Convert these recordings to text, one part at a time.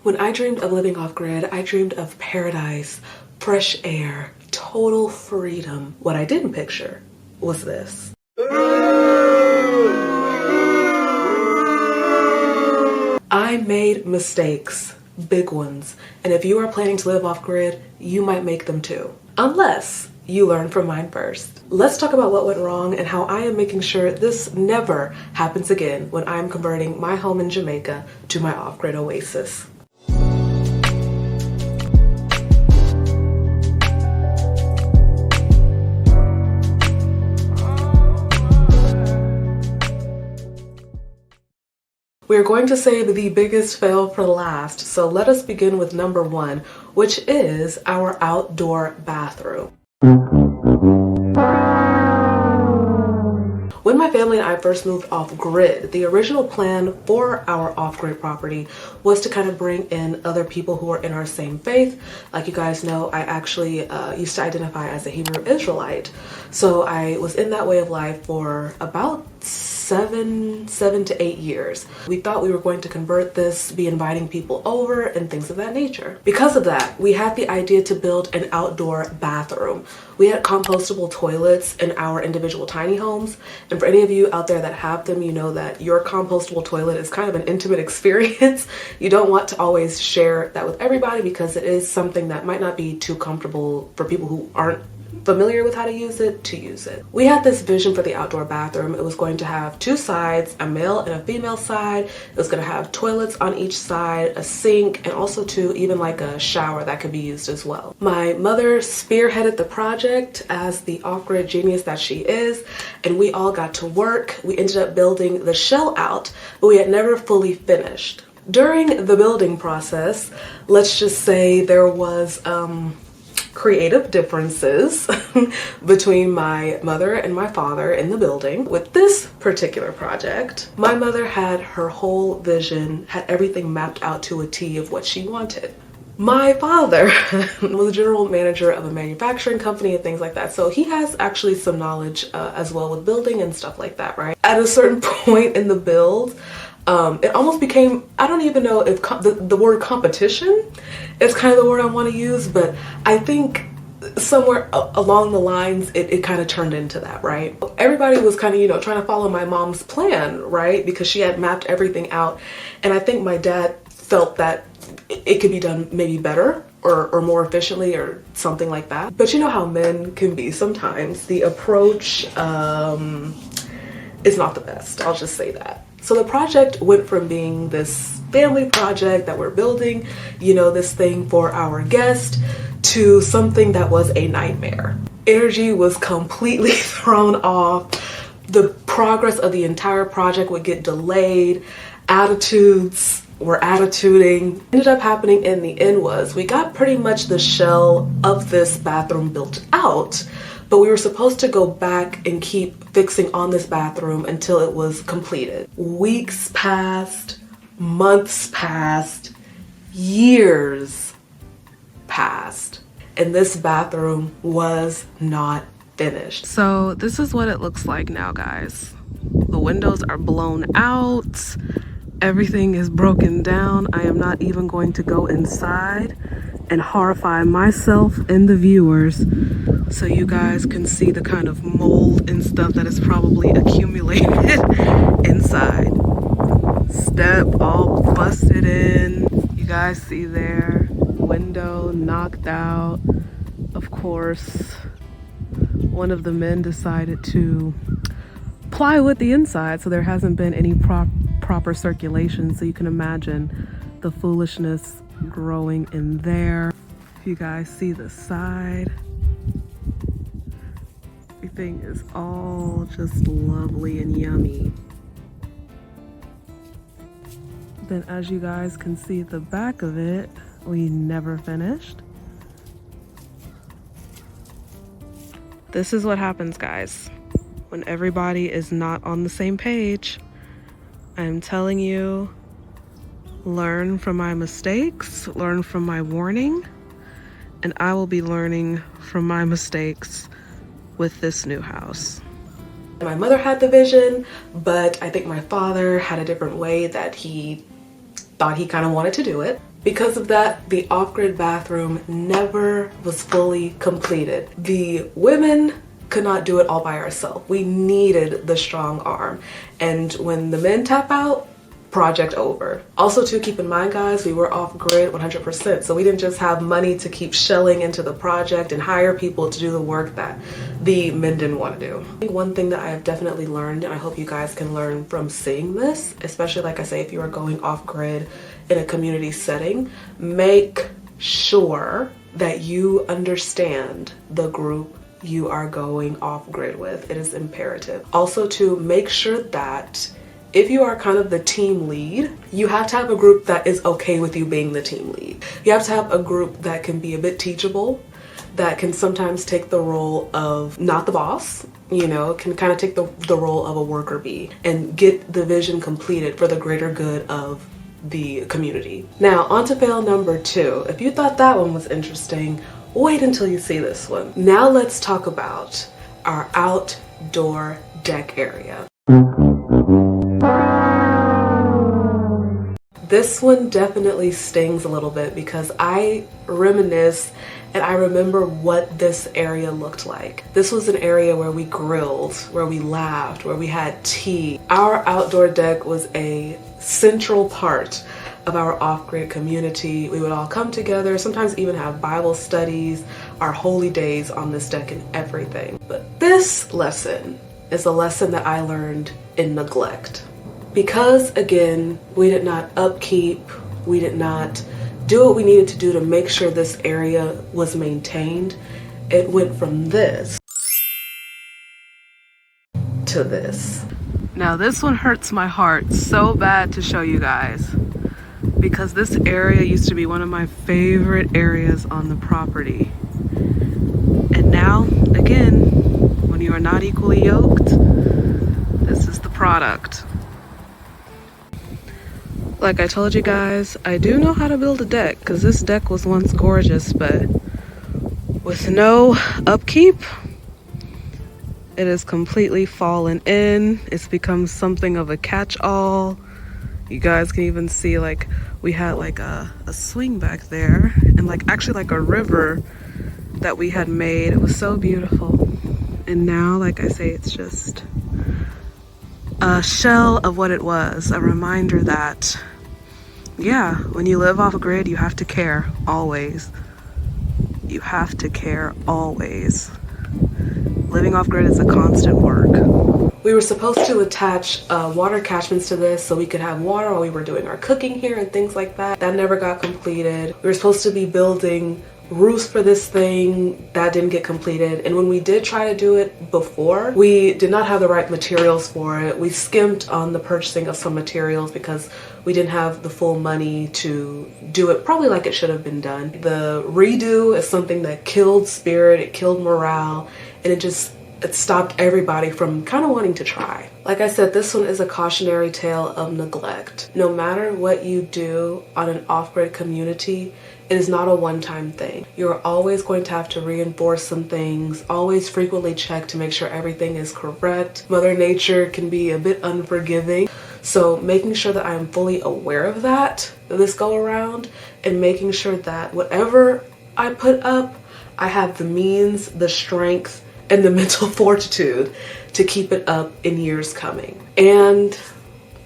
When I dreamed of living off-grid, I dreamed of paradise, fresh air, total freedom. What I didn't picture was this. I made mistakes, big ones, and if you are planning to live off-grid, you might make them too. Unless you learn from mine first. Let's talk about what went wrong and how I am making sure this never happens again when I'm converting my home in Jamaica to my off-grid oasis. We're going to save the biggest fail for last, so let us begin with number 1, which is our outdoor bathroom. When my family and I first moved off-grid, the original plan for our off-grid property was to kind of bring in other people who are in our same faith. Like you guys know, I actually used to identify as a Hebrew Israelite. So I was in that way of life for about 7 to 8 years. We thought we were going to convert this, be inviting people over and things of that nature. Because of that, we had the idea to build an outdoor bathroom. We had compostable toilets in our individual tiny homes. And for any of you out there that have them, you know that your compostable toilet is kind of an intimate experience. You don't want to always share that with everybody because it is something that might not be too comfortable for people who aren't familiar with how to use it to use it. We had this vision for the outdoor bathroom. It was going to have 2 sides, a male and a female side. It was going to have toilets on each side, a sink, and also too even like a shower that could be used as well. My mother spearheaded the project as the off-grid genius that she is, and we all got to work. We ended up building the shell out, but we had never fully finished. During the building process, let's just say there was creative differences between my mother and my father in the building. With this particular project, my mother had her whole vision, had everything mapped out to a T of what she wanted. My father was a general manager of a manufacturing company and things like that, so he has actually some knowledge as well with building and stuff like that, right? At a certain point in the build, it almost became, I don't even know if the word competition is kind of the word I want to use, but I think somewhere along the lines, it kind of turned into that, right? Everybody was kind of, you know, trying to follow my mom's plan, right? Because she had mapped everything out. And I think my dad felt that it could be done maybe better or more efficiently or something like that. But you know how men can be sometimes. The approach is not the best. I'll just say that. So the project went from being this family project that we're building, you know, this thing for our guest, to something that was a nightmare. Energy was completely thrown off. The progress of the entire project would get delayed. Attitudes were attituding. What ended up happening in the end was we got pretty much the shell of this bathroom built out, but we were supposed to go back and keep fixing on this bathroom until it was completed. Weeks passed, months passed, years passed, and this bathroom was not finished. So this is what it looks like now, guys. The windows are blown out. Everything is broken down. I am not even going to go inside and horrify myself and the viewers so you guys can see the kind of mold and stuff that is probably accumulated inside. Step all busted in. You guys see there, window knocked out. Of course, one of the men decided to plywood the inside, so there hasn't been any proper circulation, so you can imagine the foolishness growing in there. If you guys see the side, everything is all just lovely and yummy. Then as you guys can see the back of it, we never finished. This is what happens, guys, when everybody is not on the same page. I'm telling you, learn from my mistakes, learn from my warning, and I will be learning from my mistakes with this new house. My mother had the vision, but I think my father had a different way that he thought he kind of wanted to do it. Because of that, the off-grid bathroom never was fully completed. The women could not do it all by ourselves. We needed the strong arm. And when the men tap out, project over. Also, to keep in mind, guys, we were off grid 100%. So we didn't just have money to keep shelling into the project and hire people to do the work that the men didn't want to do. I think one thing that I have definitely learned, and I hope you guys can learn from seeing this, especially like I say, if you are going off grid in a community setting, make sure that you understand the group you are going off grid with. It is imperative. Also, to make sure that if you are kind of the team lead, you have to have a group that is okay with you being the team lead. You have to have a group that can be a bit teachable, that can sometimes take the role of not the boss, you know, can kind of take the role of a worker bee and get the vision completed for the greater good of the community. Now, on to fail number 2. If you thought that one was interesting, wait until you see this one. Now let's talk about our outdoor deck area. This one definitely stings a little bit because I reminisce and I remember what this area looked like. This was an area where we grilled, where we laughed, where we had tea. Our outdoor deck was a central part of our off-grid community. We would all come together, sometimes even have Bible studies, our holy days on this deck and everything. But this lesson is a lesson that I learned in neglect. Because again, we did not upkeep, we did not do what we needed to do to make sure this area was maintained, it went from this to this. Now this one hurts my heart so bad to show you guys, because this area used to be one of my favorite areas on the property. And now, again, when you are not equally yoked, this is the product. Like I told you guys, I do know how to build a deck because this deck was once gorgeous, but with no upkeep, it has completely fallen in. It's become something of a catch-all. You guys can even see, like, we had like a swing back there and like actually like a river that we had made. It was so beautiful. And now, like I say, it's just a shell of what it was, a reminder that, yeah, when you live off grid, you have to care always. You have to care always. Living off grid is a constant work. We were supposed to attach water catchments to this so we could have water while we were doing our cooking here and things like that. That never got completed. We were supposed to be building roofs for this thing. That didn't get completed. And when we did try to do it before, we did not have the right materials for it. We skimped on the purchasing of some materials because we didn't have the full money to do it probably like it should have been done. The redo is something that killed spirit, it killed morale, and it stopped everybody from kind of wanting to try. Like I said, this one is a cautionary tale of neglect. No matter what you do on an off-grid community, it is not a one-time thing. You're always going to have to reinforce some things, always frequently check to make sure everything is correct. Mother Nature can be a bit unforgiving. So making sure that I am fully aware of that this go around, and making sure that whatever I put up, I have the means, the strength, and the mental fortitude to keep it up in years coming. And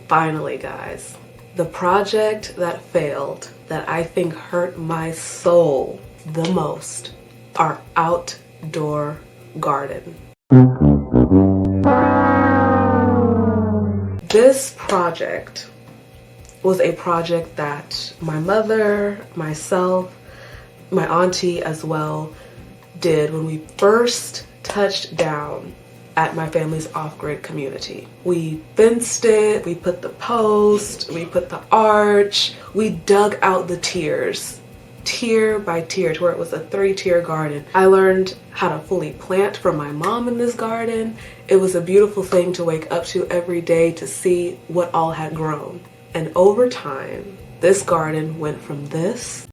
finally, guys, the project that failed, that I think hurt my soul the most, our outdoor garden. This project was a project that my mother, myself, my auntie as well did when we first touched down at my family's off-grid community. We fenced it, we put the post, we put the arch, we dug out the tiers, tier by tier, to where it was a 3-tier garden. I learned how to fully plant from my mom in this garden. It was a beautiful thing to wake up to every day to see what all had grown. And over time, this garden went from this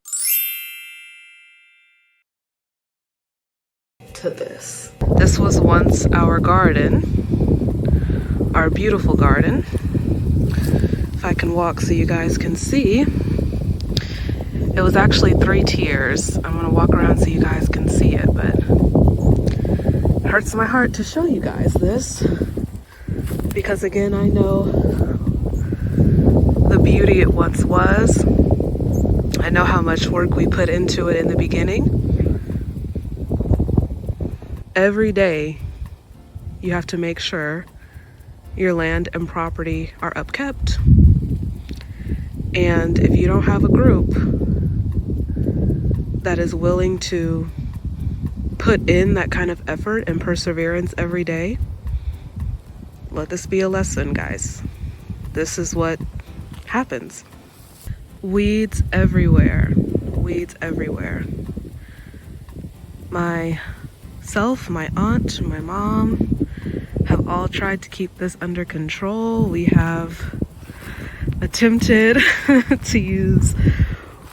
to this. This was once our garden, our beautiful garden. If I can walk so you guys can see. It was actually 3 tiers. I'm gonna walk around so you guys can see it, but it hurts my heart to show you guys this because again, I know the beauty it once was. I know how much work we put into it in the beginning. Every day you have to make sure your land and property are upkept. And if you don't have a group that is willing to put in that kind of effort and perseverance every day, let this be a lesson, guys. This is what happens. Weeds everywhere. Weeds everywhere. Myself, my aunt, my mom have all tried to keep this under control. We have attempted to use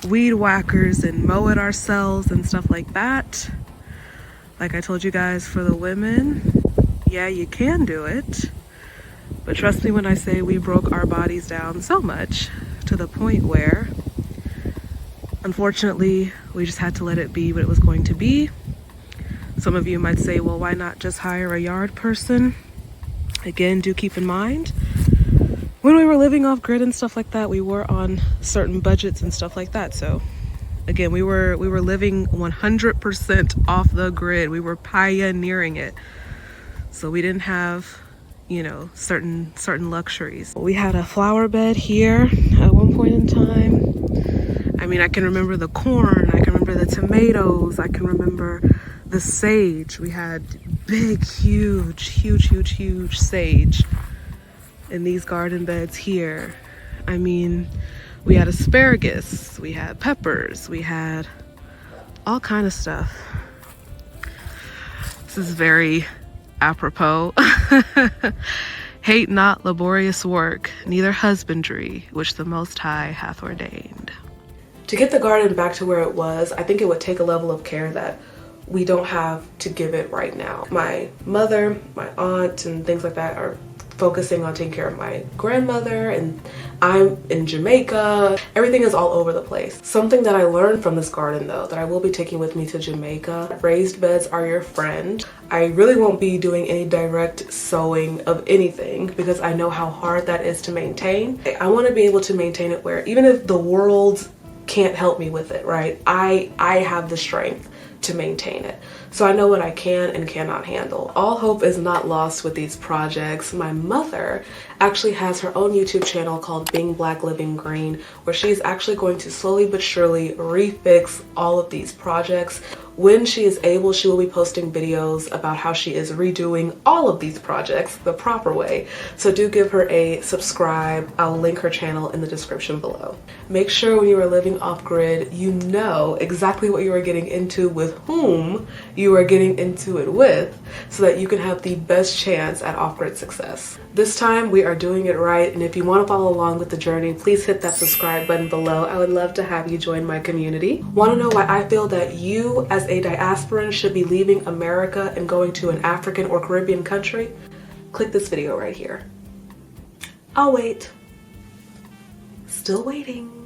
weed whackers and mow it ourselves and stuff like that. Like I told you guys, for the women, yeah, you can do it. But trust me when I say we broke our bodies down so much to the point where, unfortunately, we just had to let it be what it was going to be. Some of you might say, well, why not just hire a yard person? Again, do keep in mind, when we were living off grid and stuff like that, we were on certain budgets and stuff like that. So again, we were living 100% off the grid. We were pioneering it. So we didn't have, you know, certain luxuries. We had a flower bed here at one point in time. I mean, I can remember the corn, I can remember the tomatoes, I can remember the sage. We had big, huge sage in these garden beds here. I mean, we had asparagus, we had peppers, we had all kind of stuff. This is very apropos. Hate not laborious work, neither husbandry, which the Most High hath ordained. To get the garden back to where it was, I think it would take a level of care that we don't have to give it right now. My mother, my aunt, and things like that are focusing on taking care of my grandmother, and I'm in Jamaica. Everything is all over the place. Something that I learned from this garden though, that I will be taking with me to Jamaica: raised beds are your friend. I really won't be doing any direct sowing of anything because I know how hard that is to maintain. I want to be able to maintain it where even if the world can't help me with it, right? I have the strength to maintain it. So I know what I can and cannot handle. All hope is not lost with these projects. My mother actually has her own YouTube channel called Being Black Living Green, where she's actually going to slowly but surely refix all of these projects. When she is able, she will be posting videos about how she is redoing all of these projects the proper way. So do give her a subscribe. I'll link her channel in the description below. Make sure when you are living off grid, you know exactly what you are getting into, with whom you are getting into it with, so that you can have the best chance at off-grid success. This time we are doing it right, and if you want to follow along with the journey, please hit that subscribe button below. I would love to have you join my community. Want to know why I feel that you as a diasporan should be leaving America and going to an African or Caribbean country? Click this video right here. I'll wait. Still waiting.